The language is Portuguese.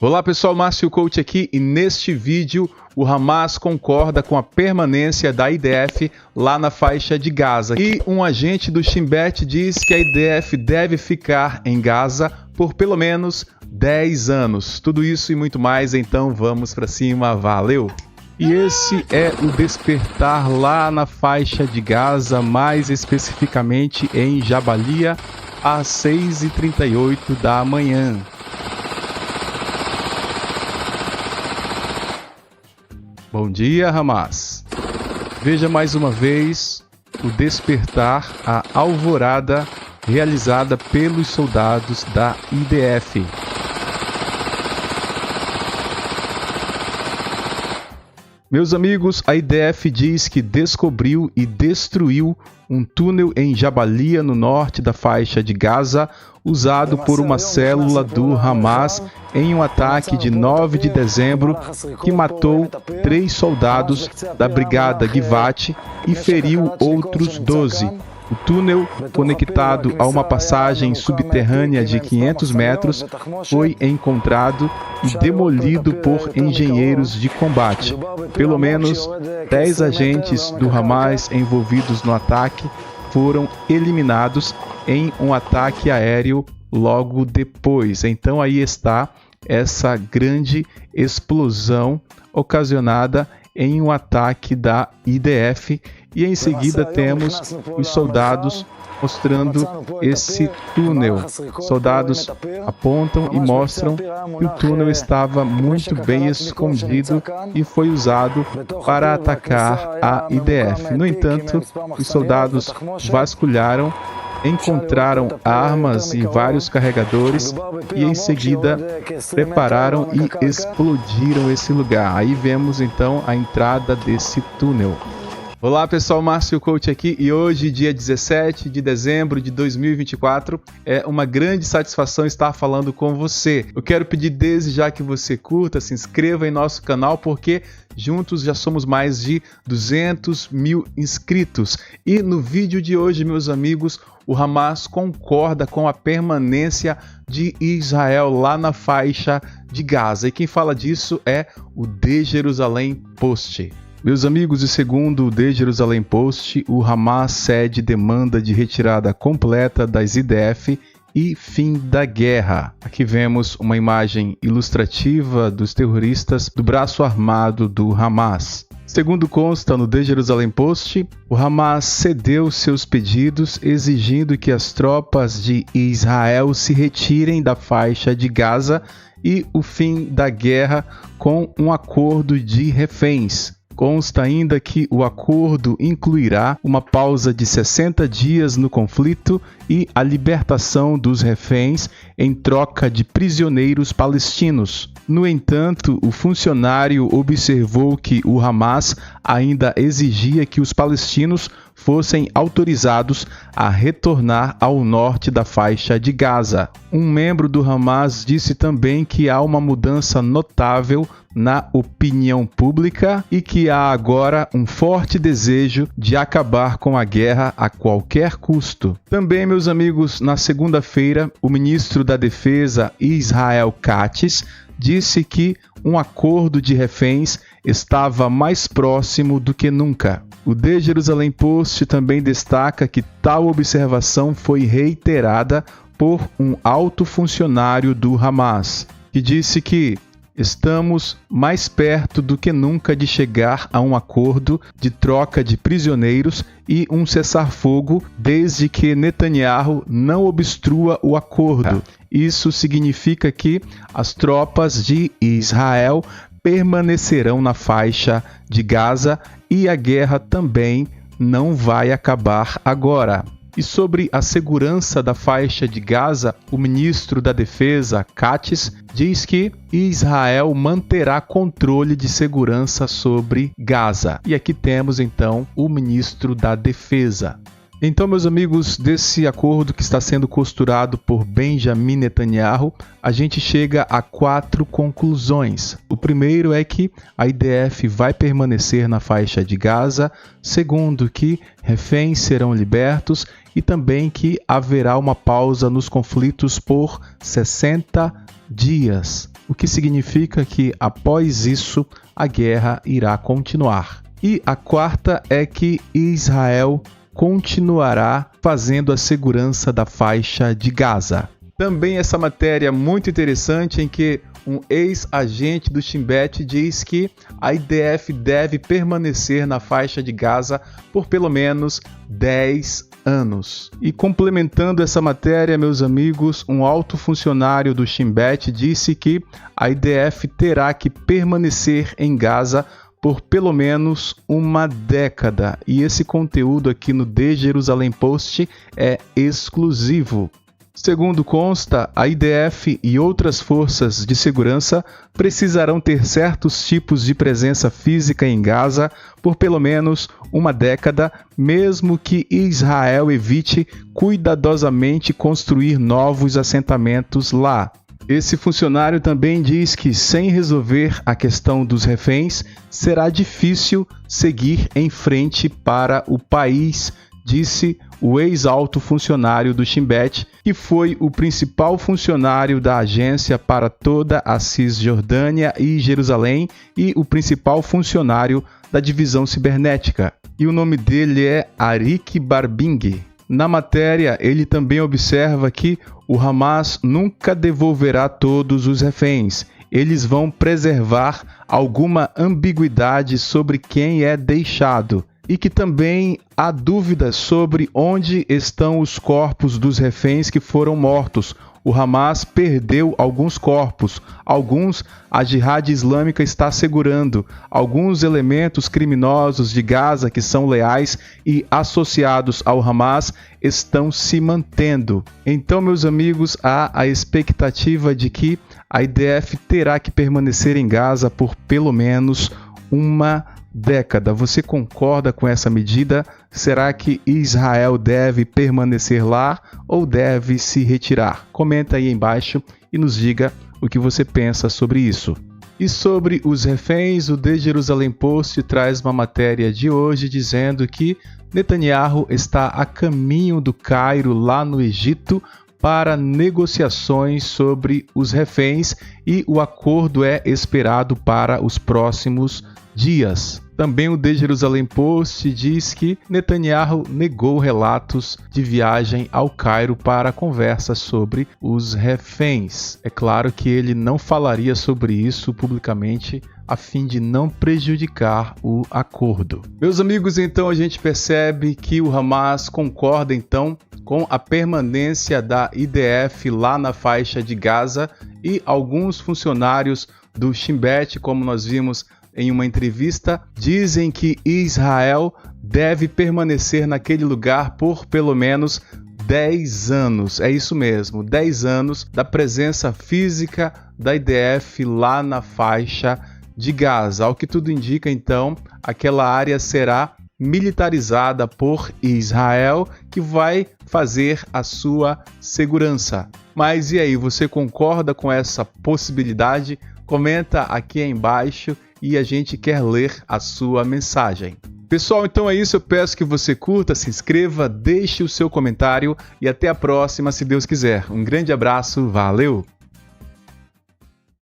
Olá pessoal, Márcio Coach aqui e neste vídeo o Hamas concorda com a permanência da IDF lá na faixa de Gaza. E um agente do Shin Bet diz que a IDF deve ficar em Gaza por pelo menos 10 anos. Tudo isso e muito mais, então vamos pra cima, valeu! E esse é o despertar lá na faixa de Gaza, mais especificamente em Jabalia, às 6h38 da manhã. Bom dia, Hamas. Veja mais uma vez o despertar, a alvorada realizada pelos soldados da IDF. Meus amigos, a IDF diz que descobriu e destruiu um túnel em Jabalia, no norte da faixa de Gaza, usado por uma célula do Hamas em um ataque de 9 de dezembro que matou 3 soldados da Brigada Givat e feriu outros 12. O túnel, conectado a uma passagem subterrânea de 500 metros, foi encontrado e demolido por engenheiros de combate. Pelo menos 10 agentes do Hamas envolvidos no ataque foram eliminados em um ataque aéreo logo depois. Então aí está essa grande explosão ocasionada em um ataque da IDF, e em seguida temos os soldados mostrando esse túnel. Soldados apontam e mostram que o túnel estava muito bem escondido e foi usado para atacar a IDF. No entanto, os soldados vasculharam, encontraram armas e vários carregadores e em seguida prepararam e explodiram esse lugar. Aí vemos então a entrada desse túnel. Olá pessoal, Márcio Coach aqui e hoje, dia 17 de dezembro de 2024, é uma grande satisfação estar falando com você. Eu quero pedir desde já que você curta, se inscreva em nosso canal, porque juntos já somos mais de 200 mil inscritos. E no vídeo de hoje, meus amigos, o Hamas concorda com a permanência de Israel lá na faixa de Gaza. E quem fala disso é o The Jerusalem Post. Meus amigos, e segundo o The Jerusalem Post, o Hamas cede demanda de retirada completa das IDF e fim da guerra. Aqui vemos uma imagem ilustrativa dos terroristas do braço armado do Hamas. Segundo consta no The Jerusalem Post, o Hamas cedeu seus pedidos, exigindo que as tropas de Israel se retirem da faixa de Gaza e o fim da guerra com um acordo de reféns. Consta ainda que o acordo incluirá uma pausa de 60 dias no conflito e a libertação dos reféns em troca de prisioneiros palestinos. No entanto, o funcionário observou que o Hamas ainda exigia que os palestinos fossem autorizados a retornar ao norte da faixa de Gaza. Um membro do Hamas disse também que há uma mudança notável na opinião pública e que há agora um forte desejo de acabar com a guerra a qualquer custo. Também, meus amigos, na segunda-feira, o ministro da Defesa, Israel Katz, disse que um acordo de reféns estava mais próximo do que nunca. O The Jerusalem Post também destaca que tal observação foi reiterada por um alto funcionário do Hamas, que disse que estamos mais perto do que nunca de chegar a um acordo de troca de prisioneiros e um cessar-fogo, desde que Netanyahu não obstrua o acordo. Isso significa que as tropas de Israel permanecerão na faixa de Gaza e a guerra também não vai acabar agora. E sobre a segurança da faixa de Gaza, o ministro da Defesa, Katz, diz que Israel manterá controle de segurança sobre Gaza. E aqui temos então o ministro da Defesa. Então, meus amigos, desse acordo que está sendo costurado por Benjamin Netanyahu, a gente chega a 4 conclusões. O primeiro é que a IDF vai permanecer na faixa de Gaza. Segundo, que reféns serão libertos e também que haverá uma pausa nos conflitos por 60 dias. o que significa que após isso a guerra irá continuar. E a quarta é que Israel continuará fazendo a segurança da faixa de Gaza. Também essa matéria muito interessante em que um ex-agente do Shin Bet diz que a IDF deve permanecer na faixa de Gaza por pelo menos 10 anos. E complementando essa matéria, meus amigos, um alto funcionário do Shin Bet disse que a IDF terá que permanecer em Gaza por pelo menos uma década. E esse conteúdo aqui no The Jerusalem Post é exclusivo. Segundo consta, a IDF e outras forças de segurança precisarão ter certos tipos de presença física em Gaza por pelo menos uma década, mesmo que Israel evite cuidadosamente construir novos assentamentos lá. Esse funcionário também diz que, sem resolver a questão dos reféns, será difícil seguir em frente para o país, disse o ex-alto funcionário do Shin Bet, que foi o principal funcionário da agência para toda a Cisjordânia e Jerusalém e o principal funcionário da divisão cibernética. E o nome dele é Arik Barbing. Na matéria, ele também observa que o Hamas nunca devolverá todos os reféns. Eles vão preservar alguma ambiguidade sobre quem é deixado. E que também há dúvidas sobre onde estão os corpos dos reféns que foram mortos. O Hamas perdeu alguns corpos, alguns a Jihad Islâmica está segurando, alguns elementos criminosos de Gaza que são leais e associados ao Hamas estão se mantendo. Então, meus amigos, há a expectativa de que a IDF terá que permanecer em Gaza por pelo menos uma década. Você concorda com essa medida? Será que Israel deve permanecer lá ou deve se retirar? Comenta aí embaixo e nos diga o que você pensa sobre isso. E sobre os reféns, o The Jerusalem Post traz uma matéria de hoje dizendo que Netanyahu está a caminho do Cairo, lá no Egito, para negociações sobre os reféns e o acordo é esperado para os próximos dias. Também o The Jerusalem Post diz que Netanyahu negou relatos de viagem ao Cairo para conversas sobre os reféns. É claro que ele não falaria sobre isso publicamente a fim de não prejudicar o acordo. Meus amigos, então a gente percebe que o Hamas concorda então com a permanência da IDF lá na faixa de Gaza e alguns funcionários do Shin Bet, como nós vimos em uma entrevista, dizem que Israel deve permanecer naquele lugar por pelo menos 10 anos. É isso mesmo, 10 anos da presença física da IDF lá na faixa de Gaza. Ao que tudo indica, então, aquela área será militarizada por Israel, que vai fazer a sua segurança. Mas e aí, você concorda com essa possibilidade? Comenta aqui embaixo e a gente quer ler a sua mensagem. Pessoal, então é isso. Eu peço que você curta, se inscreva, deixe o seu comentário e até a próxima, se Deus quiser. Um grande abraço, valeu!